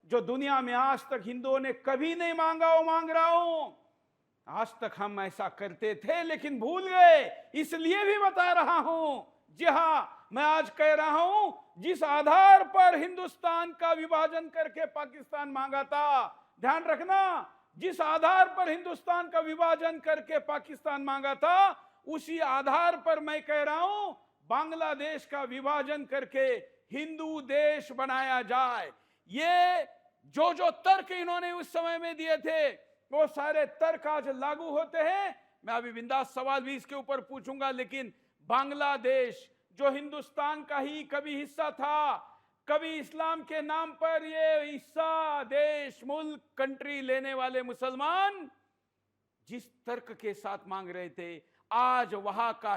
जो दुनिया में आज तक हिंदुओं ने कभी नहीं मांगा, वो मांग रहा हूं। आज तक हम ऐसा करते थे लेकिन भूल गए, इसलिए भी बता रहा हूं। जी हां, मैं आज कह रहा हूं, जिस आधार पर हिंदुस्तान का विभाजन करके पाकिस्तान मांगा था, ध्यान रखना, जिस आधार पर हिंदुस्तान का विभाजन करके पाकिस्तान मांगा था, उसी आधार पर मैं कह रहा हूं बांग्लादेश का विभाजन करके हिंदू देश बनाया जाए। ये जो तर्क इन्होंने उस समय में दिए थे, वो सारे तर्क आज लागू होते हैं। मैं अभी बिंदास सवाल भी इसके ऊपर पूछूंगा, लेकिन बांग्लादेश जो हिंदुस्तान का ही कभी हिस्सा था, कभी इस्लाम के नाम पर ये हिस्सा, देश, मुल्क, कंट्री लेने वाले मुसलमान जिस तर्क के साथ मांग रहे थे, आज वहां का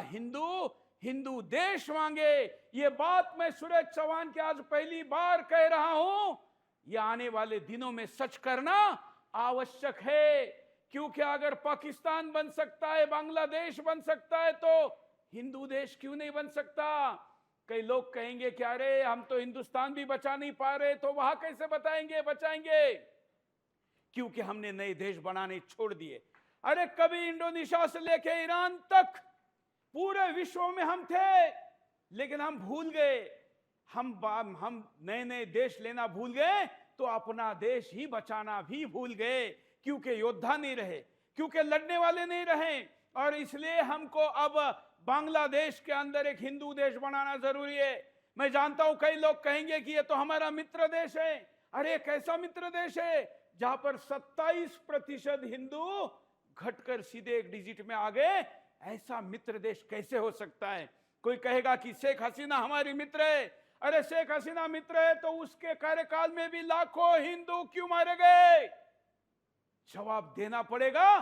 हिंदू देश मांगे। ये बात मैं सूरज चौहान के आज पहली बार कह रहा हूं। ये आने वाले दिनों में सच करना आवश्यक है, क्योंकि अगर पाकिस्तान बन सकता है, बांग्लादेश बन सकता है, तो हिंदू देश क्यों नहीं बन सकता? कई लोग कहेंगे कि अरे हम तो हिंदुस्तान भी बचा नहीं पा रहे, तो वहां कैसे बचाएंगे? क्योंकि हमने नए देश बनाने छोड़ दिए। अरे कभी इंडोनेशिया से लेके ईरान तक पूरे विश्व में हम थे, लेकिन हम भूल गए, हम नए नए देश लेना भूल गए, तो अपना देश ही बचाना भी भूल गए, क्योंकि योद्धा नहीं रहे, क्योंकि लड़ने वाले नहीं रहे। और इसलिए हमको अब बांग्लादेश के अंदर एक हिंदू देश बनाना जरूरी है। मैं जानता हूं कई लोग कहेंगे कि ये तो हमारा मित्र देश है। अरे कैसा मित्र देश है जहां पर 27% हिंदू घटकर सीधे एक डिजिट में आ गए? ऐसा मित्र देश कैसे हो सकता है? कोई कहेगा कि शेख हसीना हमारी मित्र है। अरे शेख हसीना मित्र है तो उसके कार्यकाल में भी लाखों हिंदू क्यों मारे गए? जवाब देना पड़ेगा।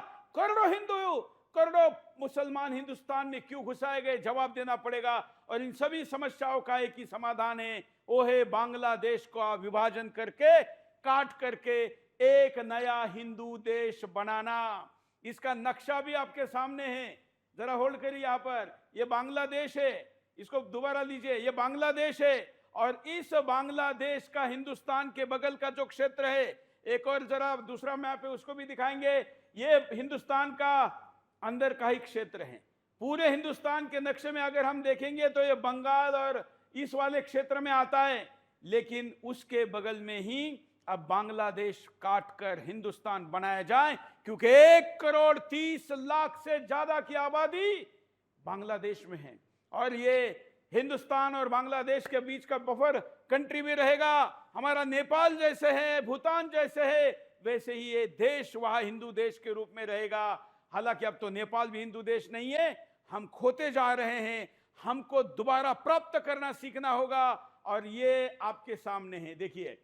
करोड़ों मुसलमान हिंदुस्तान में क्यों घुसाए गए? जवाब देना पड़ेगा। और इन सभी समस्याओं का एक ही समाधान है, वो है बांग्लादेश को विभाजन करके, काट करके एक नया हिंदू देश बनाना। इसका नक्शा भी आपके सामने है, जरा होल्ड करिए। यहां पर ये बांग्लादेश है, इसको दोबारा लीजिए, ये बांग्लादेश है। और इस बांग्लादेश का हिंदुस्तान के बगल का जो क्षेत्र है, एक और जरा दूसरा मैप है उसको भी दिखाएंगे, ये हिंदुस्तान का अंदर का ही क्षेत्र है। पूरे हिंदुस्तान के नक्शे में अगर हम देखेंगे तो ये बंगाल और इस वाले क्षेत्र में आता है, लेकिन उसके बगल में ही अब बांग्लादेश काटकर हिंदुस्तान बनाया जाए, क्योंकि 1,30,00,000 से ज्यादा की आबादी बांग्लादेश में है। और ये हिंदुस्तान और बांग्लादेश के बीच का बफर कंट्री भी रहेगा। हमारा नेपाल जैसे है, भूटान जैसे है, वैसे ही ये देश वहां हिंदू देश के रूप में रहेगा। हालांकि अब तो नेपाल भी हिंदू देश नहीं है, हम खोते जा रहे हैं। हमको दोबारा प्राप्त करना सीखना होगा, और ये आपके सामने है, देखिए।